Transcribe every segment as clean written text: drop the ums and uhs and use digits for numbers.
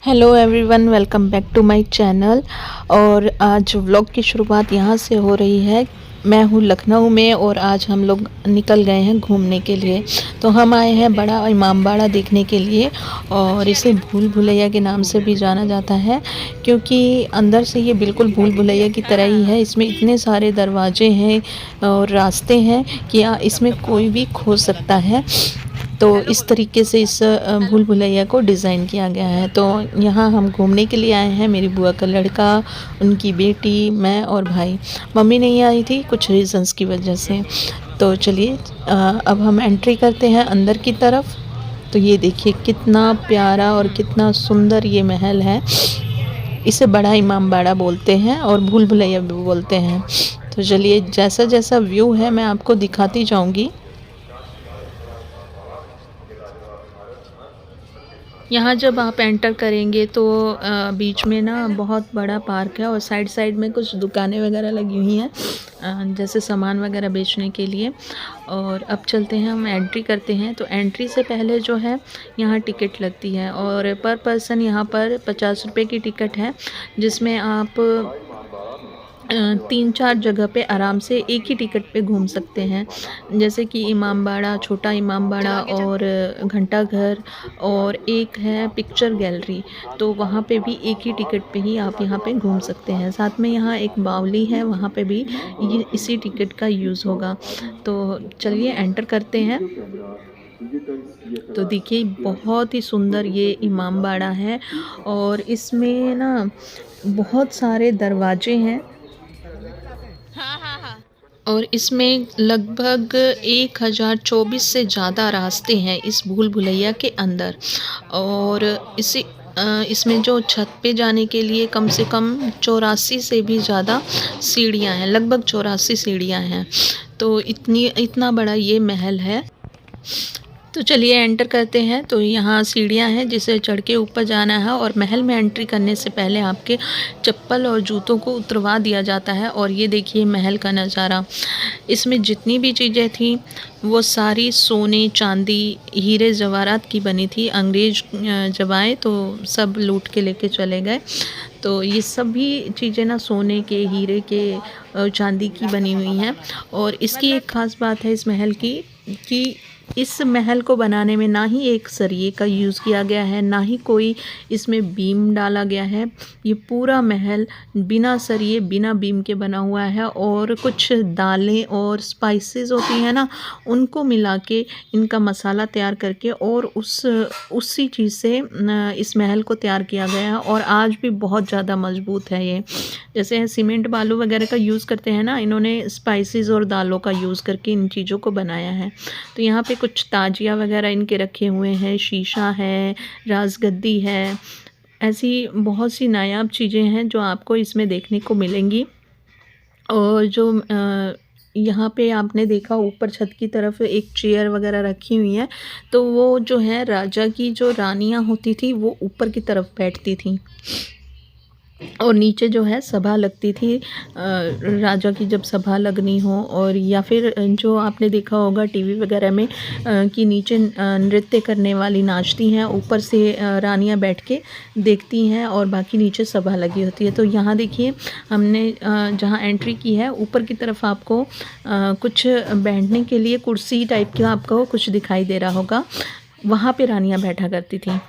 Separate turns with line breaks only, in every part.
Hello everyone, welcome back to my channel. और आज vlog की शुरुआत यहाँ से हो रही है। मैं हूँ लखनऊ में और आज हम लोग निकल गए हैं घूमने के लिए। तो हम आए हैं बड़ा इमामबाड़ा देखने के लिए और इसे भूल भुलैया के नाम से भी जाना जाता है, क्योंकि अंदर से ये बिल्कुल भूल भुलैया की तरह ही है। इसमें इतने सारे दरवाजे हैं और रास्ते हैं कि इसमें कोई भी खो सकता है। तो इस तरीके से इस भूल भुलैया को डिज़ाइन किया गया है। तो यहाँ हम घूमने के लिए आए हैं, मेरी बुआ का लड़का, उनकी बेटी, मैं और भाई। मम्मी नहीं आई थी कुछ रीज़न्स की वजह से। तो चलिए अब हम एंट्री करते हैं अंदर की तरफ। तो ये देखिए कितना प्यारा और कितना सुंदर ये महल है। इसे बड़ा इमामबाड़ा बोलते हैं और भूल भुलैया भी बोलते हैं। तो चलिए जैसा जैसा व्यू है मैं आपको दिखाती जाऊँगी। यहाँ जब आप एंटर करेंगे तो बीच में ना बहुत बड़ा पार्क है और साइड साइड में कुछ दुकानें वगैरह लगी हुई हैं, जैसे सामान वगैरह बेचने के लिए। और अब चलते हैं, हम एंट्री करते हैं। तो एंट्री से पहले जो है यहाँ टिकट लगती है और पर पर्सन यहाँ पर 50 रुपये की टिकट है, जिसमें आप 3-4 जगह पे आराम से एक ही टिकट पे घूम सकते हैं, जैसे कि इमामबाड़ा, छोटा इमामबाड़ा और घंटा घर, और एक है पिक्चर गैलरी। तो वहाँ पे भी एक ही टिकट पे ही आप यहाँ पे घूम सकते हैं। साथ में यहाँ एक बावली है, वहाँ पे भी ये इसी टिकट का यूज़ होगा। तो चलिए एंटर करते हैं। तो देखिए बहुत ही सुंदर ये इमामबाड़ा है और इसमें ना बहुत सारे दरवाजे हैं। और इसमें लगभग 1024 से ज़्यादा रास्ते हैं इस भूल भुलैया के अंदर। और इसमें जो छत पे जाने के लिए कम से कम 84 से भी ज़्यादा सीढ़ियाँ हैं, लगभग 84 सीढ़ियाँ हैं। तो इतना बड़ा ये महल है। तो चलिए एंटर करते हैं। तो यहाँ सीढ़ियाँ हैं जिसे चढ़ के ऊपर जाना है और महल में एंट्री करने से पहले आपके चप्पल और जूतों को उतरवा दिया जाता है। और ये देखिए महल का नज़ारा। इसमें जितनी भी चीज़ें थी वो सारी सोने, चांदी, हीरे जवाहरात की बनी थी। अंग्रेज जब आए तो सब लूट के लेके चले गए। तो ये सभी चीज़ें ना सोने के, हीरे के, चांदी की बनी हुई हैं। और इसकी एक ख़ास बात है इस महल की कि इस महल को बनाने में ना ही एक सरिये का यूज़ किया गया है, ना ही कोई इसमें बीम डाला गया है। ये पूरा महल बिना सरिये, बिना बीम के बना हुआ है। और कुछ दालें और स्पाइसेस होती हैं ना, उनको मिला के इनका मसाला तैयार करके और उसी चीज़ से इस महल को तैयार किया गया है। और आज भी बहुत ज़्यादा मजबूत है ये। जैसे सीमेंट बालू वगैरह का यूज़ करते हैं ना, इन्होंने स्पाइसेस और दालों का यूज़ करके इन चीज़ों को बनाया है। तो यहाँ पे कुछ ताजिया वगैरह इनके रखे हुए हैं, शीशा है, राजगद्दी है। ऐसी बहुत सी नायाब चीज़ें हैं जो आपको इसमें देखने को मिलेंगी। और जो यहाँ पे आपने देखा ऊपर छत की तरफ एक चेयर वगैरह रखी हुई है, तो वो जो है राजा की जो रानियाँ होती थी वो ऊपर की तरफ बैठती थी और नीचे जो है सभा लगती थी। राजा की जब सभा लगनी हो, और या फिर जो आपने देखा होगा टीवी वगैरह में कि नीचे नृत्य करने वाली नाचती हैं, ऊपर से रानियां बैठ के देखती हैं और बाकी नीचे सभा लगी होती है। तो यहाँ देखिए हमने जहाँ एंट्री की है, ऊपर की तरफ आपको कुछ बैठने के लिए कुर्सी टाइप का आपको कुछ दिखाई दे रहा होगा, वहाँ पे रानियां बैठा करती थी।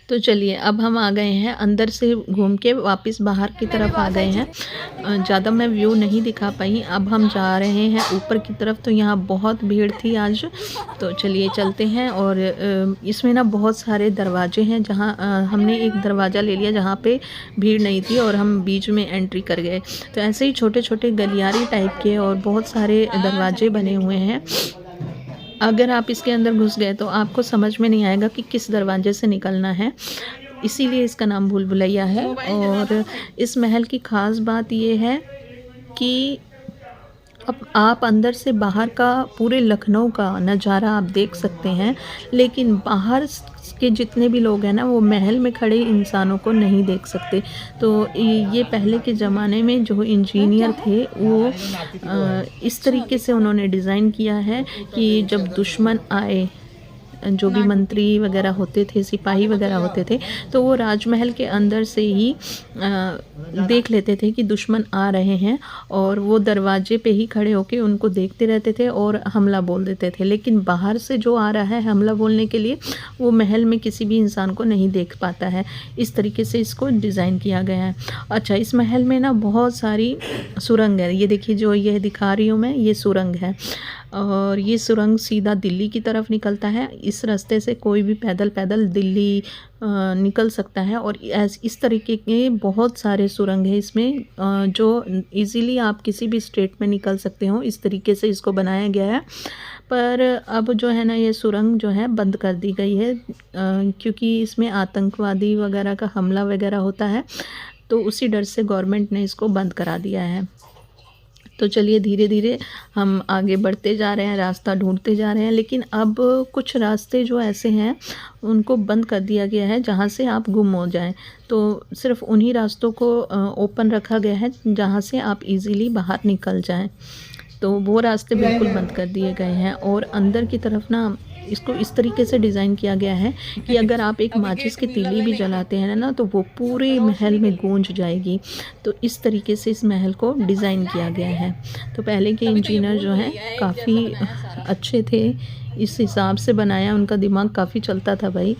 तो चलिए अब हम आ गए हैं अंदर से घूम के वापस बाहर की तरफ आ गए हैं। ज़्यादा मैं व्यू नहीं दिखा पाई। अब हम जा रहे हैं ऊपर की तरफ। तो यहाँ बहुत भीड़ थी आज। तो चलिए चलते हैं। और इसमें ना बहुत सारे दरवाजे हैं, जहाँ हमने एक दरवाज़ा ले लिया जहाँ पे भीड़ नहीं थी और हम बीच में एंट्री कर गए। तो ऐसे ही छोटे छोटे गलियारी टाइप के और बहुत सारे दरवाजे बने हुए हैं। अगर आप इसके अंदर घुस गए तो आपको समझ में नहीं आएगा कि किस दरवाजे से निकलना है, इसीलिए इसका नाम भूल भुलैया है। और इस महल की ख़ास बात ये है कि अब आप अंदर से बाहर का पूरे लखनऊ का नज़ारा आप देख सकते हैं, लेकिन बाहर के जितने भी लोग हैं ना, वो महल में खड़े इंसानों को नहीं देख सकते। तो ये पहले के ज़माने में जो इंजीनियर थे वो इस तरीके से उन्होंने डिज़ाइन किया है कि जब दुश्मन आए जो भी मंत्री वगैरह होते थे, सिपाही वगैरह होते थे, तो वो राजमहल के अंदर से ही देख लेते थे कि दुश्मन आ रहे हैं, और वो दरवाजे पे ही खड़े होके उनको देखते रहते थे और हमला बोल देते थे। लेकिन बाहर से जो आ रहा है हमला बोलने के लिए, वो महल में किसी भी इंसान को नहीं देख पाता है। इस तरीके से इसको डिज़ाइन किया गया है। अच्छा, इस महल में ना बहुत सारी सुरंग है। ये देखिए, जो ये दिखा रही हूँ मैं, ये सुरंग है, और ये सुरंग सीधा दिल्ली की तरफ निकलता है। इस रास्ते से कोई भी पैदल दिल्ली निकल सकता है, और इस तरीके के बहुत सारे सुरंग है इसमें, जो इजीली आप किसी भी स्टेट में निकल सकते हो। इस तरीके से इसको बनाया गया है। पर अब जो है ना, ये सुरंग जो है बंद कर दी गई है, क्योंकि इसमें आतंकवादी वगैरह का हमला वगैरह होता है, तो उसी डर से गवर्नमेंट ने इसको बंद करा दिया है। तो चलिए धीरे धीरे हम आगे बढ़ते जा रहे हैं, रास्ता ढूंढते जा रहे हैं। लेकिन अब कुछ रास्ते जो ऐसे हैं उनको बंद कर दिया गया है जहाँ से आप गुम हो जाएं। तो सिर्फ उन्हीं रास्तों को ओपन रखा गया है जहाँ से आप इजीली बाहर निकल जाएं। तो वो रास्ते बिल्कुल बंद कर दिए गए हैं, और अंदर की तरफ ना इसको इस तरीके से डिज़ाइन किया गया है कि अगर आप एक माचिस की तीली भी जलाते हैं ना, तो वो पूरे महल में गूंज जाएगी। तो इस तरीके से इस महल को डिज़ाइन किया गया है। तो पहले के इंजीनियर जो हैं काफ़ी अच्छे थे, इस हिसाब से बनाया, उनका दिमाग काफ़ी चलता था भाई।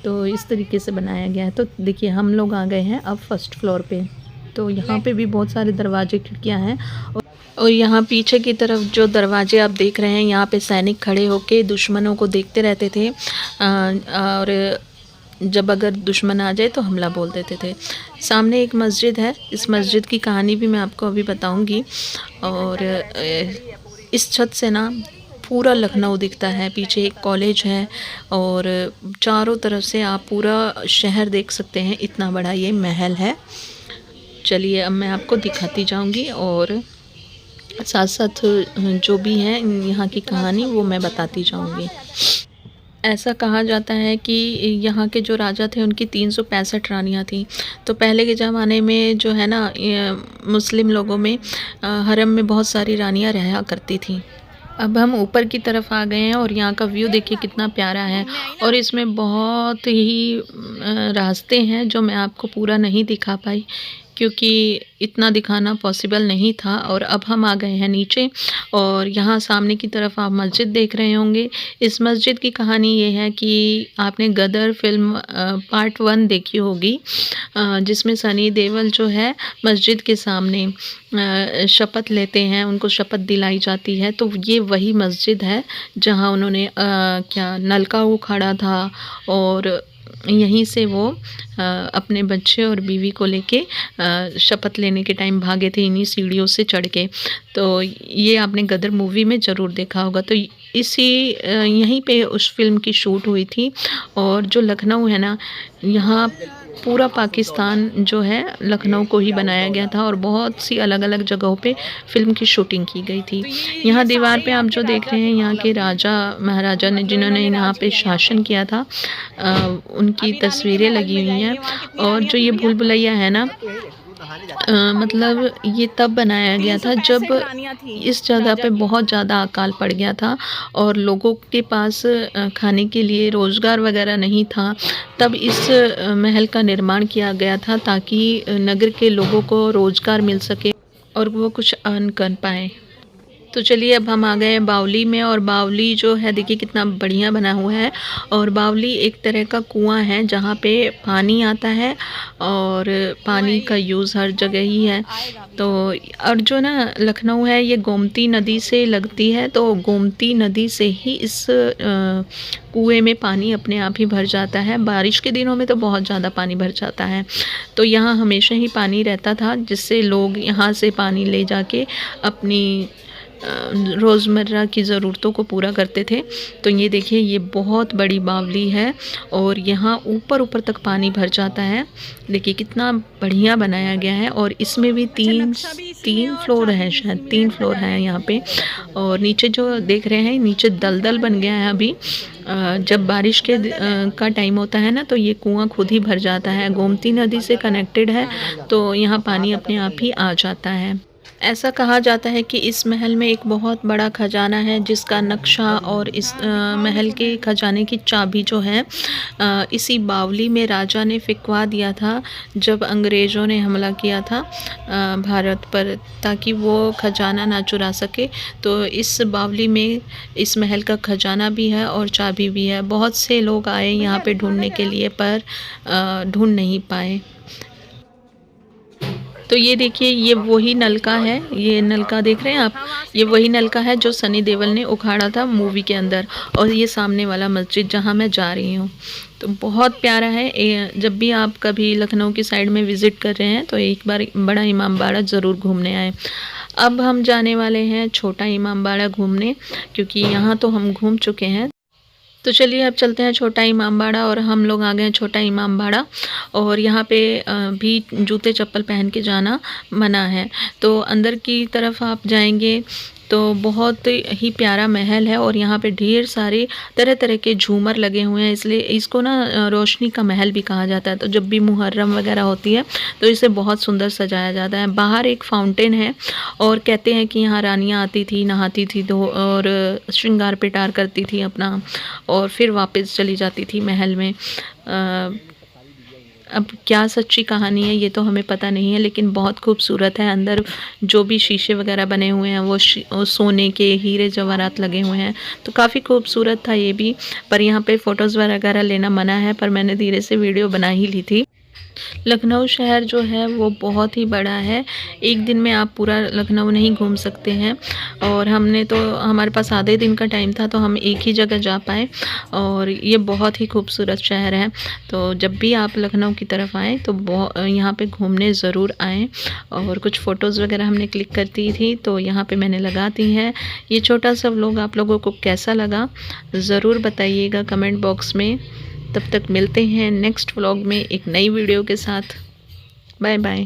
तो इस तरीके से बनाया गया है। तो देखिए, हम लोग आ गए हैं अब फर्स्ट फ्लोर पे। तो यहाँ पे भी बहुत सारे दरवाजे खिड़कियाँ हैं, और यहाँ पीछे की तरफ जो दरवाजे आप देख रहे हैं, यहाँ पे सैनिक खड़े होके दुश्मनों को देखते रहते थे, और जब अगर दुश्मन आ जाए तो हमला बोल देते थे। सामने एक मस्जिद है, इस मस्जिद की कहानी भी मैं आपको अभी बताऊंगी। और इस छत से ना पूरा लखनऊ दिखता है। पीछे एक कॉलेज है, और चारों तरफ से आप पूरा शहर देख सकते हैं, इतना बड़ा ये महल है। चलिए अब मैं आपको दिखाती जाऊंगी, और साथ साथ जो भी है यहाँ की कहानी वो मैं बताती जाऊँगी। ऐसा कहा जाता है कि यहाँ के जो राजा थे उनकी 365 रानियाँ थीं। तो पहले के ज़माने में जो है ना, मुस्लिम लोगों में हरम में बहुत सारी रानियाँ रहा करती थीं। अब हम ऊपर की तरफ आ गए हैं, और यहाँ का व्यू देखिए कितना प्यारा है। और इसमें बहुत ही रास्ते हैं जो मैं आपको पूरा नहीं दिखा पाई, क्योंकि इतना दिखाना पॉसिबल नहीं था। और अब हम आ गए हैं नीचे, और यहाँ सामने की तरफ आप मस्जिद देख रहे होंगे। इस मस्जिद की कहानी ये है कि आपने गदर फिल्म पार्ट 1 देखी होगी, जिसमें सनी देओल जो है मस्जिद के सामने शपथ लेते हैं, उनको शपथ दिलाई जाती है। तो ये वही मस्जिद है जहाँ उन्होंने क्या नलका उखाड़ा था, और यहीं से वो अपने बच्चे और बीवी को लेके शपथ लेने के टाइम भागे थे, इन्हीं सीढ़ियों से चढ़ के। तो ये आपने गदर मूवी में ज़रूर देखा होगा। तो इसी यहीं पे उस फिल्म की शूट हुई थी। और जो लखनऊ है ना, यहाँ पूरा पाकिस्तान जो है लखनऊ को ही बनाया गया था, और बहुत सी अलग अलग जगहों पे फिल्म की शूटिंग की गई थी। यहाँ दीवार पे आप जो देख रहे हैं, यहाँ के राजा महाराजा ने जिन्होंने यहाँ पे शासन किया था, उनकी तस्वीरें लगी हुई हैं। और जो ये भूल भुलैया है ना, मतलब ये तब बनाया गया था जब इस जगह पे बहुत ज़्यादा अकाल पड़ गया था, और लोगों के पास खाने के लिए रोज़गार वगैरह नहीं था। तब इस महल का निर्माण किया गया था, ताकि नगर के लोगों को रोज़गार मिल सके और वो कुछ अर्न कर पाएँ। तो चलिए अब हम आ गए हैं बावली में, और बावली जो है देखिए कितना बढ़िया बना हुआ है। और बावली एक तरह का कुआं है जहाँ पे पानी आता है, और पानी का यूज़ हर जगह ही है। तो और जो ना लखनऊ है, ये गोमती नदी से लगती है, तो गोमती नदी से ही इस कुएं में पानी अपने आप ही भर जाता है। बारिश के दिनों में तो बहुत ज़्यादा पानी भर जाता है, तो यहाँ हमेशा ही पानी रहता था, जिससे लोग यहाँ से पानी ले जाके अपनी रोज़मर्रा की ज़रूरतों को पूरा करते थे। तो ये देखिए, ये बहुत बड़ी बावली है, और यहाँ ऊपर ऊपर तक पानी भर जाता है। देखिए कितना बढ़िया बनाया गया है। और इसमें भी तीन फ्लोर है, शायद 3 फ्लोर है यहाँ पे। और नीचे जो देख रहे हैं, नीचे दलदल बन गया है अभी। जब बारिश के का टाइम होता है ना, तो ये कुआं खुद ही भर जाता है। गोमती नदी से कनेक्टेड है, तो यहाँ पानी अपने आप ही आ जाता है। ऐसा कहा जाता है कि इस महल में एक बहुत बड़ा खजाना है जिसका नक्शा और इस महल के खजाने की चाबी जो है इसी बावली में राजा ने फिकवा दिया था जब अंग्रेज़ों ने हमला किया था भारत पर, ताकि वो खजाना ना चुरा सके। तो इस बावली में इस महल का खजाना भी है और चाबी भी है। बहुत से लोग आए यहाँ पे ढूंढने के लिए पर ढूंढ नहीं पाए। तो ये देखिए, ये वही नलका है, ये नलका देख रहे हैं आप, ये वही नलका है जो सनी देओल ने उखाड़ा था मूवी के अंदर। और ये सामने वाला मस्जिद जहाँ मैं जा रही हूँ, तो बहुत प्यारा है। जब भी आप कभी लखनऊ की साइड में विज़िट कर रहे हैं तो एक बार बड़ा इमाम बाड़ा ज़रूर घूमने आएँ। अब हम जाने वाले हैं छोटा इमाम बाड़ा घूमने, क्योंकि यहाँ तो हम घूम चुके हैं। तो चलिए अब चलते हैं छोटा इमाम बाड़ा, और हम लोग आ गए हैं छोटा इमाम बाड़ा। और यहाँ पे भी जूते चप्पल पहन के जाना मना है। तो अंदर की तरफ आप जाएंगे तो बहुत ही प्यारा महल है, और यहाँ पे ढेर सारे तरह तरह के झूमर लगे हुए हैं, इसलिए इसको ना रोशनी का महल भी कहा जाता है। तो जब भी मुहर्रम वगैरह होती है तो इसे बहुत सुंदर सजाया जाता है। बाहर एक फाउंटेन है, और कहते हैं कि यहाँ रानियाँ आती थी, नहाती थी, तो और श्रृंगार पेटार करती थी अपना, और फिर वापस चली जाती थी महल में। अब क्या सच्ची कहानी है ये तो हमें पता नहीं है, लेकिन बहुत खूबसूरत है। अंदर जो भी शीशे वगैरह बने हुए हैं वो सोने के हीरे जवाहरात लगे हुए हैं, तो काफ़ी खूबसूरत था ये भी। पर यहाँ पे फ़ोटोज़ वगैरह लेना मना है, पर मैंने धीरे से वीडियो बना ही ली थी। लखनऊ शहर जो है वो बहुत ही बड़ा है, एक दिन में आप पूरा लखनऊ नहीं घूम सकते हैं। और हमने तो, हमारे पास आधे दिन का टाइम था तो हम एक ही जगह जा पाए, और ये बहुत ही खूबसूरत शहर है। तो जब भी आप लखनऊ की तरफ आएँ तो यहाँ पे घूमने ज़रूर आएँ। और कुछ फ़ोटोज़ वगैरह हमने क्लिक करती थी तो यहाँ पे मैंने लगा दी हैं। ये छोटा सा व्लॉग आप लोगों को कैसा लगा ज़रूर बताइएगा कमेंट बॉक्स में। तब तक मिलते हैं नेक्स्ट व्लॉग में एक नई वीडियो के साथ। Bye bye.